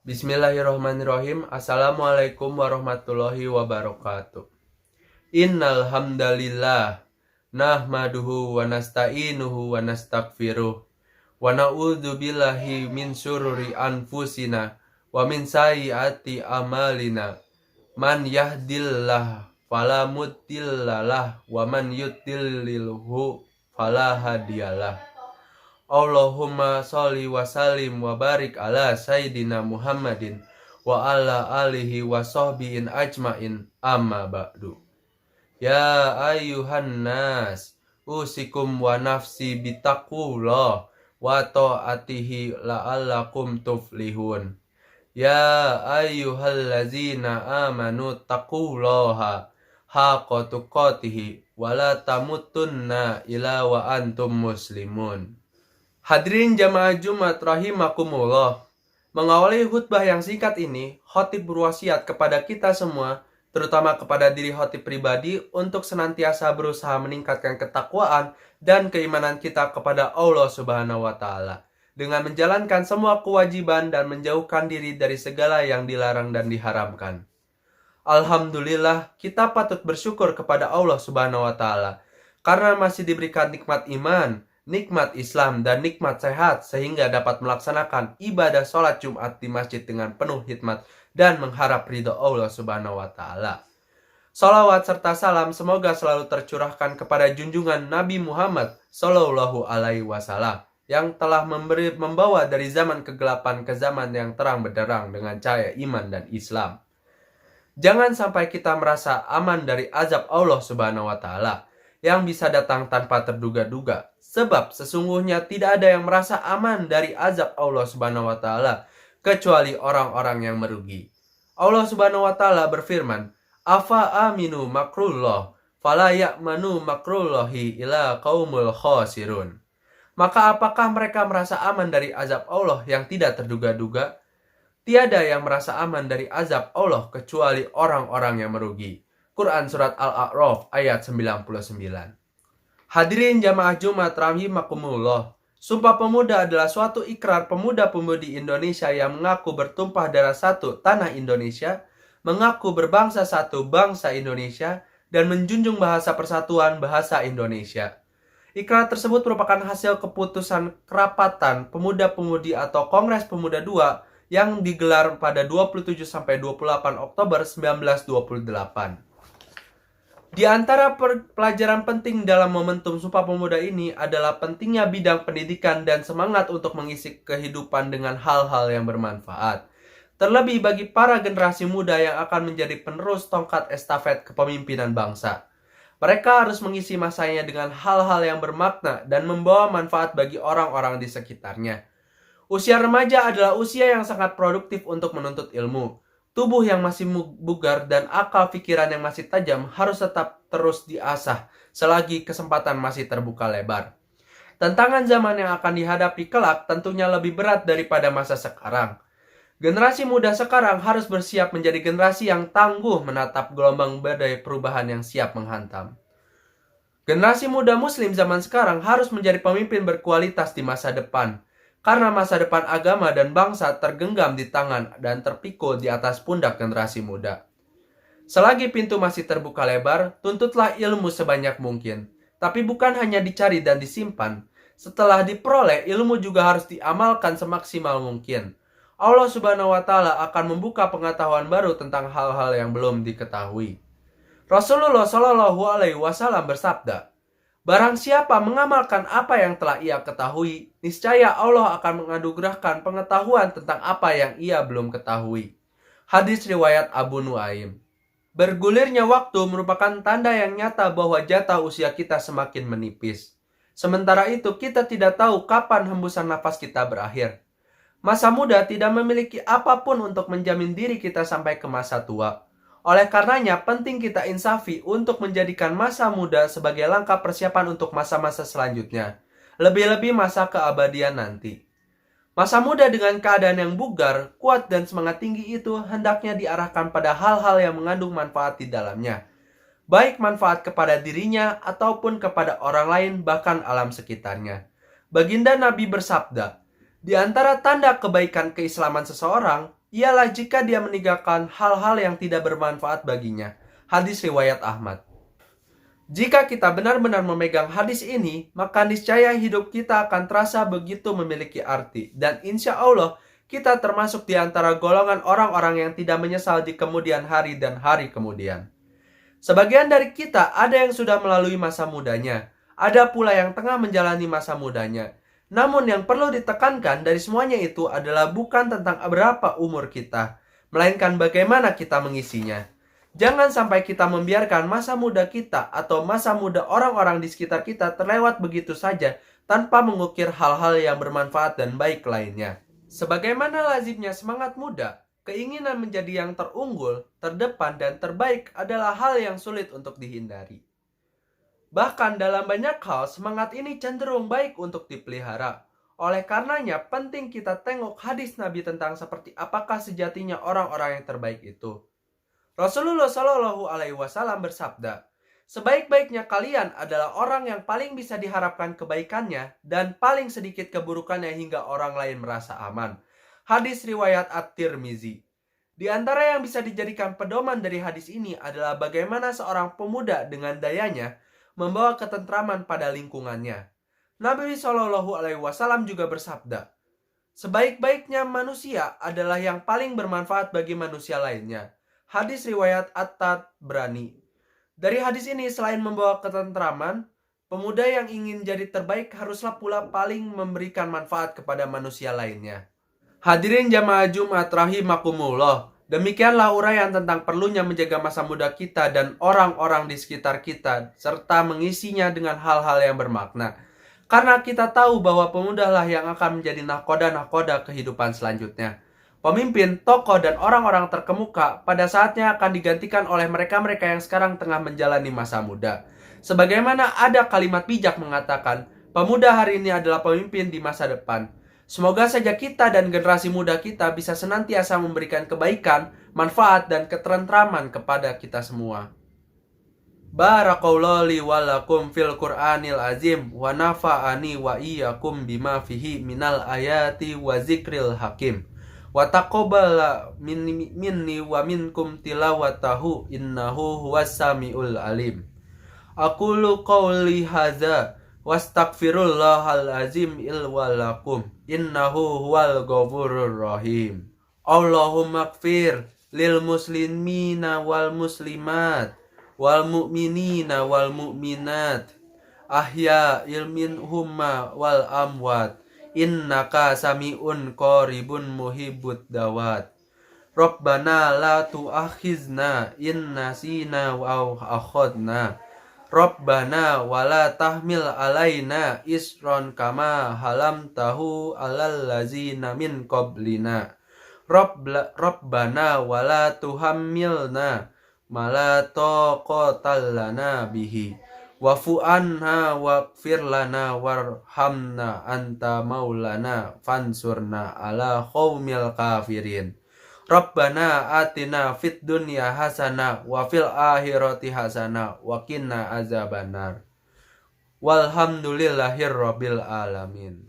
Bismillahirrahmanirrahim. Assalamualaikum warahmatullahi wabarakatuh. Innal hamdalillah nahmaduhu wa nasta'inuhu wa nastaghfiruh wa na'udzu billahi min syururi anfusina wa min sayyiati amalina. Man yahdillah fala mudhillalah wa man yudlilhu fala hadiyalah. Allahumma sholli wa sallim wa barik ala sayyidina Muhammadin wa ala alihi wa sahbihin ajmain, amma ba'du. Ya ayyuhan nas, usikum wa nafsi bitaqullah wa ta'atihi la'allakum tuflihun. Ya ayyuhallazina amanu taqullaha haqqa tuqatih wa la tamutunna illa wa antum muslimun. Hadirin jamaah Jumat rahimakumullah. Mengawali khutbah yang singkat ini, khotib berwasiat kepada kita semua, terutama kepada diri khotib pribadi, untuk senantiasa berusaha meningkatkan ketakwaan dan keimanan kita kepada Allah Subhanahu wa Ta'ala, dengan menjalankan semua kewajiban dan menjauhkan diri dari segala yang dilarang dan diharamkan. Alhamdulillah, kita patut bersyukur kepada Allah Subhanahu wa Ta'ala karena masih diberikan nikmat iman, nikmat Islam, dan nikmat sehat sehingga dapat melaksanakan ibadah sholat Jumat di masjid dengan penuh hikmat dan mengharap ridho Allah Subhanahu wa Ta'ala. Salawat serta salam semoga selalu tercurahkan kepada junjungan Nabi Muhammad Sallallahu Alaihi Wasallam yang telah membawa dari zaman kegelapan ke zaman yang terang benderang dengan cahaya iman dan Islam. Jangan sampai kita merasa aman dari azab Allah Subhanahu wa Ta'ala yang bisa datang tanpa terduga-duga. Sebab sesungguhnya tidak ada yang merasa aman dari azab Allah Subhanahu wa Ta'ala kecuali orang-orang yang merugi. Allah Subhanahu wa Ta'ala berfirman, "Afa aminu makrullah, fala ya'manu makrullahi ila qaumul khasirun." Maka apakah mereka merasa aman dari azab Allah yang tidak terduga-duga? Tiada yang merasa aman dari azab Allah kecuali orang-orang yang merugi. Quran Surat Al-A'raf ayat 99. Hadirin jamaah Jumat rahimakumullah. Sumpah Pemuda adalah suatu ikrar pemuda-pemudi Indonesia yang mengaku bertumpah darah satu tanah Indonesia, mengaku berbangsa satu bangsa Indonesia, dan menjunjung bahasa persatuan bahasa Indonesia. Ikrar tersebut merupakan hasil keputusan kerapatan pemuda-pemudi atau Kongres Pemuda II yang digelar pada 27-28 Oktober 1928. Di antara pelajaran penting dalam momentum Sumpah Pemuda ini adalah pentingnya bidang pendidikan dan semangat untuk mengisi kehidupan dengan hal-hal yang bermanfaat. Terlebih bagi para generasi muda yang akan menjadi penerus tongkat estafet kepemimpinan bangsa. Mereka harus mengisi masanya dengan hal-hal yang bermakna dan membawa manfaat bagi orang-orang di sekitarnya. Usia remaja adalah usia yang sangat produktif untuk menuntut ilmu. Tubuh yang masih bugar dan akal pikiran yang masih tajam harus tetap terus diasah selagi kesempatan masih terbuka lebar. Tantangan zaman yang akan dihadapi kelak tentunya lebih berat daripada masa sekarang. Generasi muda sekarang harus bersiap menjadi generasi yang tangguh menatap gelombang badai perubahan yang siap menghantam. Generasi muda muslim zaman sekarang harus menjadi pemimpin berkualitas di masa depan. Karena masa depan agama dan bangsa tergenggam di tangan dan terpikul di atas pundak generasi muda. Selagi pintu masih terbuka lebar, tuntutlah ilmu sebanyak mungkin. Tapi bukan hanya dicari dan disimpan. Setelah diperoleh, ilmu juga harus diamalkan semaksimal mungkin. Allah Subhanahu wa Ta'ala akan membuka pengetahuan baru tentang hal-hal yang belum diketahui. Rasulullah Shallallahu Alaihi Wasallam bersabda, "Barang siapa mengamalkan apa yang telah ia ketahui, niscaya Allah akan menganugerahkan pengetahuan tentang apa yang ia belum ketahui." Hadis riwayat Abu Nuaim. Bergulirnya waktu merupakan tanda yang nyata bahwa jatah usia kita semakin menipis. Sementara itu, kita tidak tahu kapan hembusan nafas kita berakhir. Masa muda tidak memiliki apapun untuk menjamin diri kita sampai ke masa tua. Oleh karenanya, penting kita insafi untuk menjadikan masa muda sebagai langkah persiapan untuk masa-masa selanjutnya. Lebih-lebih masa keabadian nanti. Masa muda dengan keadaan yang bugar, kuat, dan semangat tinggi itu hendaknya diarahkan pada hal-hal yang mengandung manfaat di dalamnya. Baik manfaat kepada dirinya ataupun kepada orang lain bahkan alam sekitarnya. Baginda Nabi bersabda, "Di antara tanda kebaikan keislaman seseorang ialah jika dia meninggalkan hal-hal yang tidak bermanfaat baginya. Hadis riwayat Ahmad. Jika kita benar-benar memegang hadis ini, maka niscaya hidup kita akan terasa begitu memiliki arti. Dan insya Allah, kita termasuk di antara golongan orang-orang yang tidak menyesal di kemudian hari dan hari kemudian. Sebagian dari kita ada yang sudah melalui masa mudanya, ada pula yang tengah menjalani masa mudanya. Namun yang perlu ditekankan dari semuanya itu adalah bukan tentang berapa umur kita, melainkan bagaimana kita mengisinya. Jangan sampai kita membiarkan masa muda kita atau masa muda orang-orang di sekitar kita terlewat begitu saja tanpa mengukir hal-hal yang bermanfaat dan baik lainnya. Sebagaimana lazimnya semangat muda, keinginan menjadi yang terunggul, terdepan, dan terbaik adalah hal yang sulit untuk dihindari. Bahkan dalam banyak hal, semangat ini cenderung baik untuk dipelihara. Oleh karenanya, penting kita tengok hadis Nabi tentang seperti apakah sejatinya orang-orang yang terbaik itu. Rasulullah Shallallahu Alaihi Wasallam bersabda, sebaik-baiknya kalian adalah orang yang paling bisa diharapkan kebaikannya dan paling sedikit keburukannya hingga orang lain merasa aman. Hadis riwayat At-Tirmizi. Di antara yang bisa dijadikan pedoman dari hadis ini adalah bagaimana seorang pemuda dengan dayanya membawa ketentraman pada lingkungannya. Nabi Shallallahu Alaihi Wasallam juga bersabda, sebaik-baiknya manusia adalah yang paling bermanfaat bagi manusia lainnya. Hadis riwayat At-Tabrani. Dari hadis ini selain membawa ketentraman, pemuda yang ingin jadi terbaik haruslah pula paling memberikan manfaat kepada manusia lainnya. Hadirin jamaah Jumat rahimakumullah, demikianlah uraian tentang perlunya menjaga masa muda kita dan orang-orang di sekitar kita, serta mengisinya dengan hal-hal yang bermakna. Karena kita tahu bahwa pemudalah yang akan menjadi nahkoda-nahkoda kehidupan selanjutnya. Pemimpin, tokoh, dan orang-orang terkemuka pada saatnya akan digantikan oleh mereka-mereka yang sekarang tengah menjalani masa muda. Sebagaimana ada kalimat bijak mengatakan, pemuda hari ini adalah pemimpin di masa depan. Semoga saja kita dan generasi muda kita bisa senantiasa memberikan kebaikan, manfaat, dan ketentraman kepada kita semua. Barakallahu li wa lakum fil Qur'anil azim wa nafa'ani wa iyyakum bima fihi minal ayati wa zikril hakim. Wa taqabbala minni wa minkum tilawatahu innahu huwas samiul alim. Aqulu qawli hadza wastaghfirullahal azim wa lakum innahu huwal ghafurur rahim. Allahumma ighfir lil muslimina wal muslimat wal mu'minina wal mu'minat ahya ilmin humma wal amwat innaka sami'un qaribun muhibbud dawat. Rabbana la tu'akhizna in nasina wa akhadna. Rabbana wala tahmil alaina isron kama halamtahu alal lazina min qablina. Rabbana wala tuhammilna mala taqata lana bihi wa'fu anna waghfir lana warhamna anta maulana fansurna ala qaumil kafirin. Rabbana atina fid dunya hasanah wa fil akhirati hasanah wa qina azabannar. Walhamdulillahirabbil alamin.